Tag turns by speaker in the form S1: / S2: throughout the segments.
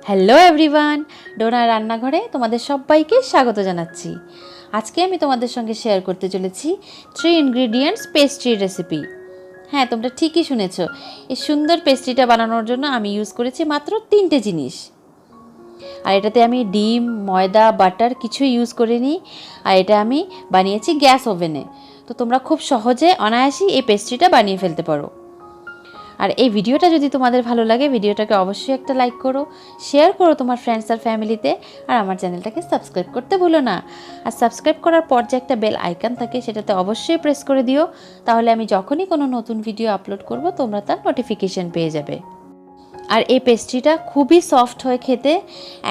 S1: Hello everyone, Dona রান্নাঘরে তোমাদের সবাইকে স্বাগত জানাচ্ছি। আজকে আমি তোমাদের সঙ্গে শেয়ার করতে চলেছি 3 ইনগ্রিডিয়েন্টস পেস্ট্রি রেসিপি। হ্যাঁ, তোমরা ঠিকই শুনেছো, এই সুন্দর পেস্ট্রিটা বানানোর জন্য আমি ইউজ করেছি মাত্র 3টে জিনিস। আর এটাতে আমি ডিম, ময়দা, বাটার কিছুই ইউজ করিনি। আর এটা আমি বানিয়েছি গ্যাস ওভেনে। তো তোমরা খুব সহজে অনায়াসেই এই পেস্ট্রিটা বানিয়ে ফেলতে পারো। আর এই ভিডিওটা যদি তোমাদের ভালো লাগে, ভিডিওটাকে অবশ্যই একটা লাইক করো, শেয়ার করো তোমার ফ্রেন্ডস আর ফ্যামিলিতে। আর আমার চ্যানেলটাকে সাবস্ক্রাইব করতে ভুলো না। আর সাবস্ক্রাইব করার পর যে একটা বেল আইকন থাকে, সেটাতে অবশ্যই প্রেস করে দিও। তাহলে আমি যখনই কোনো নতুন ভিডিও আপলোড করব, তোমরা তার নোটিফিকেশন পেয়ে যাবে। আর এই পেস্ট্রিটা খুবই সফট হয় খেতে,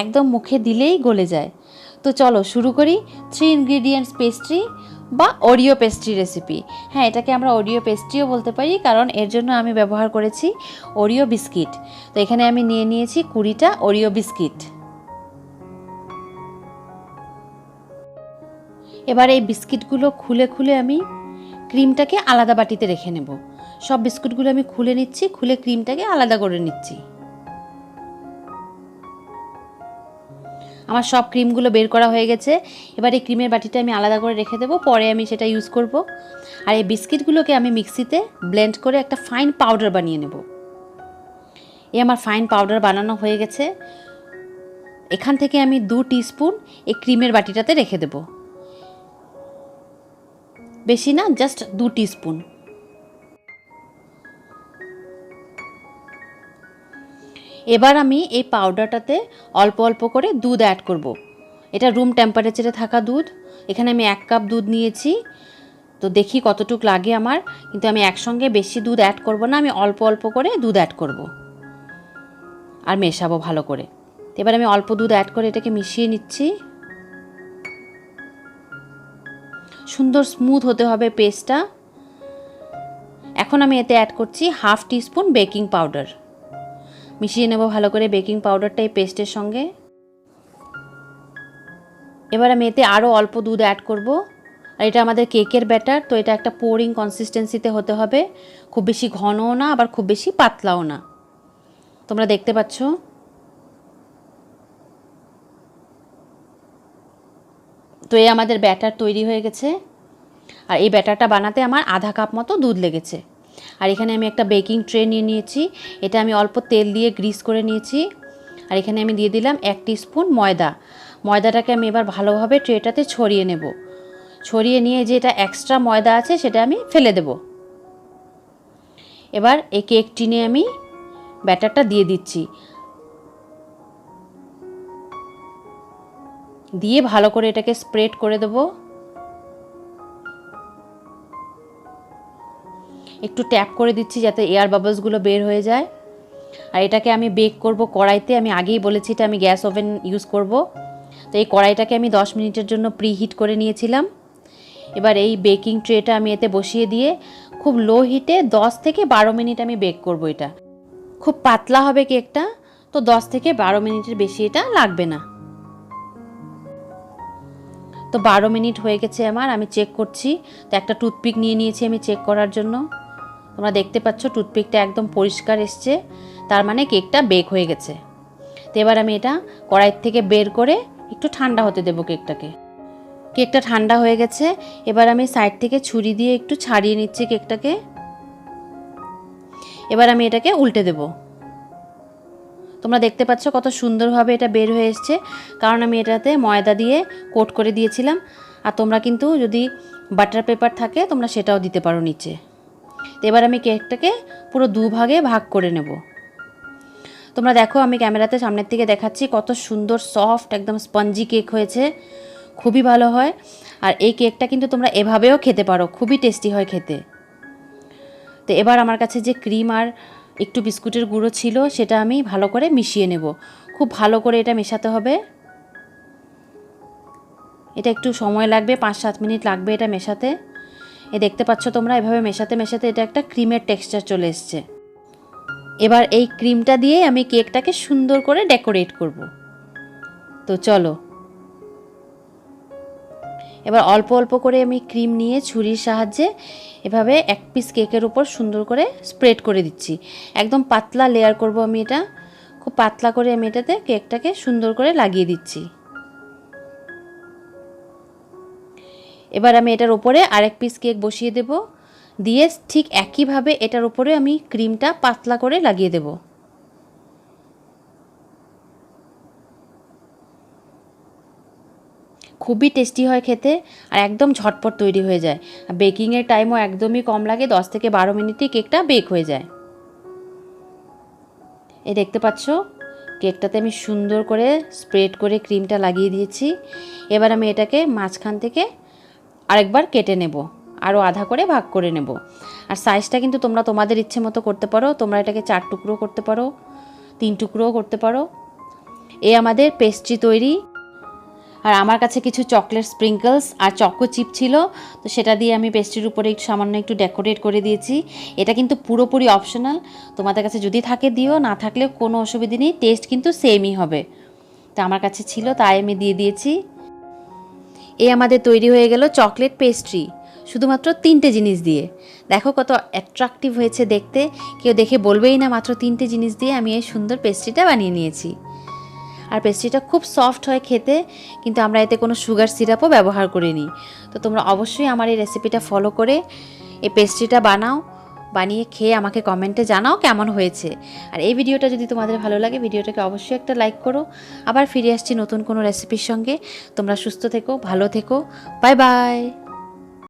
S1: একদম মুখে দিলেই গলে যায়। তো চলো শুরু করি 3 ইনগ্রিডিয়েন্টস পেস্ট্রি বা ওরিও পেস্ট্রি রেসিপি। হ্যাঁ, এটাকে আমরা ওরিও পেস্ট্রিও বলতে পারি, কারণ এর জন্য আমি ব্যবহার করেছি ওরিও বিস্কিট। তো এখানে আমি নিয়ে নিয়েছি 20টা ওরিও বিস্কিট। এবার এই বিস্কিটগুলো খুলে খুলে আমি ক্রিমটাকে আলাদা বাটিতে রেখে নেব। সব বিস্কুটগুলো আমি খুলে নিচ্ছি, খুলে ক্রিমটাকে আলাদা করে নিচ্ছি। আমার সব ক্রিমগুলো বের করা হয়ে গেছে। এবার এই ক্রিমের বাটিটা আমি আলাদা করে রেখে দেবো, পরে আমি সেটা ইউজ করব। আর এই বিস্কিটগুলোকে আমি মিক্সিতে ব্লেন্ড করে একটা ফাইন পাউডার বানিয়ে নেব। এই আমার ফাইন পাউডার বানানো হয়ে গেছে। এখান থেকে আমি 2 টিস্পুন এই ক্রিমের বাটিটাতে রেখে দেব। বেশি না, জাস্ট 2 টিস্পুন। এবার আমি এই পাউডারটাতে অল্প অল্প করে দুধ অ্যাড করব। এটা রুম টেম্পারেচারে থাকা দুধ। এখানে আমি 1 কাপ দুধ নিয়েছি। তো দেখি কতটুকু লাগে আমার, কিন্তু আমি একসঙ্গে বেশি দুধ অ্যাড করব না, আমি অল্প অল্প করে দুধ অ্যাড করব আর মেশাবো ভালো করে। এবার আমি অল্প দুধ অ্যাড করে এটাকে মিশিয়ে নিচ্ছি। সুন্দর স্মুথ হতে হবে পেস্টটা। এখন আমি এতে অ্যাড করছি 1/2 টিস্পুন বেকিং পাউডার। মিশিয়ে নেব ভালো করে বেকিং পাউডারটা এই পেস্টের সঙ্গে। এবার আমি এতে আরও অল্প দুধ অ্যাড করব। আর এটা আমাদের কেকের ব্যাটার, তো এটা একটা পোরিং কনসিস্টেন্সিতে হতে হবে। খুব বেশি ঘনও না, আবার খুব বেশি পাতলাও না। তোমরা দেখতে পাচ্ছ। তো এই আমাদের ব্যাটার তৈরি হয়ে গেছে। আর এই ব্যাটারটা বানাতে আমার আধা কাপ মতো দুধ লেগেছে। আর এখানে আমি একটা বেকিং ট্রে নিয়ে নিয়েছি। এটা আমি অল্প তেল দিয়ে গ্রিস করে নিয়েছি। আর এখানে আমি দিয়ে দিলাম 1 টিস্পুন ময়দা। ময়দাটাকে আমি এবার ভালোভাবে ট্রেটাতে ছড়িয়ে নেব। ছড়িয়ে নিয়ে যে এটা এক্সট্রা ময়দা আছে সেটা আমি ফেলে দেব। এবার এই কেক টিনে আমি ব্যাটারটা দিয়ে দিচ্ছি। দিয়ে ভালো করে এটাকে স্প্রেড করে দেব। একটু ট্যাপ করে দিচ্ছি যাতে এয়ার বাবলসগুলো বের হয়ে যায়। আর এটাকে আমি বেক করব কড়াইতে। আমি আগেই বলেছি এটা আমি গ্যাস ওভেন ইউজ করব। তো এই কড়াইটাকে আমি 10 মিনিটের জন্য প্রিহিট করে নিয়েছিলাম। এবার এই বেকিং ট্রেটা আমি এতে বসিয়ে দিয়ে খুব লো হিটে 10 থেকে 12 মিনিট আমি বেক করব। এটা খুব পাতলা হবে কেকটা, তো 10 থেকে 12 মিনিটের বেশি এটা লাগবে না। তো 12 মিনিট হয়ে গেছে আমার, আমি চেক করছি। তো একটা টুথপিক নিয়ে নিয়েছি আমি চেক করার জন্য। তোমরা দেখতে পাচ্ছ টুথপিকটা একদম পরিষ্কার এসছে, তার মানে কেকটা বেক হয়ে গেছে। তো এবার আমি এটা কড়াইয়ের থেকে বের করে একটু ঠান্ডা হতে দেবো কেকটাকে। কেকটা ঠান্ডা হয়ে গেছে। এবার আমি সাইড থেকে ছুরি দিয়ে একটু ছাড়িয়ে নিচ্ছি কেকটাকে। এবার আমি এটাকে উল্টে দেব। তোমরা দেখতে পাচ্ছ কত সুন্দরভাবে এটা বের হয়ে এসছে, কারণ আমি এটাতে ময়দা দিয়ে কোট করে দিয়েছিলাম। আর তোমরা কিন্তু যদি বাটার পেপার থাকে তোমরা সেটাও দিতে পারো নিচে। তো এবার আমি কেকটাকে পুরো 2 ভাগে ভাগ করে নেব। তোমরা দেখো, আমি ক্যামেরাতে সামনের থেকে দেখাচ্ছি কত সুন্দর সফট একদম স্পঞ্জি কেক হয়েছে, খুবই ভালো হয়। আর এই কেকটা কিন্তু তোমরা এভাবেও খেতে পারো, খুবই টেস্টি হয় খেতে। তো এবার আমার কাছে যে ক্রিম আর একটু বিস্কুটের গুঁড়ো ছিল সেটা আমি ভালো করে মিশিয়ে নেব। খুব ভালো করে এটা মেশাতে হবে। এটা একটু সময় লাগবে, 5-7 মিনিট লাগবে এটা মেশাতে। দেখতে পাচ্ছ তোমরা, এভাবে মেশাতে মেশাতে এটা একটা ক্রিমের টেক্সচার চলে এসছে। এবার এই ক্রিমটা দিয়ে আমি কেকটাকে সুন্দর করে ডেকোরেট করব। তো চলো, এবার অল্প অল্প করে আমি ক্রিম নিয়ে ছুরির সাহায্যে এভাবে এক পিস কেকের উপর সুন্দর করে স্প্রেড করে দিচ্ছি। একদম পাতলা লেয়ার করব আমি এটা। খুব পাতলা করে আমি এটাতে কেকটাকে সুন্দর করে লাগিয়ে দিচ্ছি। এবার আমি এটার উপরে আরেক পিস কেক বসিয়ে দেব, দিয়ে ঠিক একইভাবে এটার উপরে আমি ক্রিমটা পাতলা করে লাগিয়ে দেব। খুবই টেস্টি হয় খেতে আর একদম ঝটপট তৈরি হয়ে যায়। বেকিংয়ের টাইমও একদমই কম লাগে, 10 থেকে 12 মিনিটেই কেকটা বেক হয়ে যায়। এই দেখতে পাচ্ছ কেকটাতে আমি সুন্দর করে স্প্রেড করে ক্রিমটা লাগিয়ে দিয়েছি। এবার আমি এটাকে মাঝখান থেকে আরেকবার কেটে নেব, আরও আধা করে ভাগ করে নেব। আর সাইজটা কিন্তু তোমরা তোমাদের ইচ্ছে মতো করতে পারো, তোমরা এটাকে 4 টুকরো করতে পারো, 3 টুকরোও করতে পারো। এই আমাদের পেস্ট্রি তৈরি। আর আমার কাছে কিছু চকলেট স্প্রিঙ্কলস আর চকো চিপ ছিল, তো সেটা দিয়ে আমি পেস্ট্রির উপরে একটু সামান্য একটু ডেকোরেট করে দিয়েছি। এটা কিন্তু পুরোপুরি অপশনাল, তোমাদের কাছে যদি থাকে দিও, না থাকলে কোনো অসুবিধা নেই, টেস্ট কিন্তু সেমই হবে। তো আমার কাছে ছিল তাই আমি দিয়ে দিয়েছি। এই আমাদের তৈরি হয়ে গেল চকলেট পেস্ট্রি, শুধুমাত্র 3টে জিনিস দিয়ে। দেখো কত অ্যাট্রাকটিভ হয়েছে দেখতে, কেউ দেখে বলবেই না মাত্র 3টে জিনিস দিয়ে আমি এই সুন্দর পেস্ট্রিটা বানিয়ে নিয়েছি। আর পেস্ট্রিটা খুব সফট হয় খেতে, কিন্তু আমরা এতে কোনো সুগার সিরাপও ব্যবহার করিনি। তো তোমরা অবশ্যই আমার এই রেসিপিটা ফলো করে এই পেস্ট্রিটা বানাও, বানিয়ে খেয়ে আমাকে কমেন্টে জানাও কেমন হয়েছে। আর এই ভিডিওটা যদি তোমাদের ভালো লাগে, ভিডিওটাকে অবশ্যই একটা লাইক করো। আবার ফিরে আসছি নতুন কোনো রেসিপির সঙ্গে। তোমরা সুস্থ থেকো, ভালো থেকো, বাই বাই।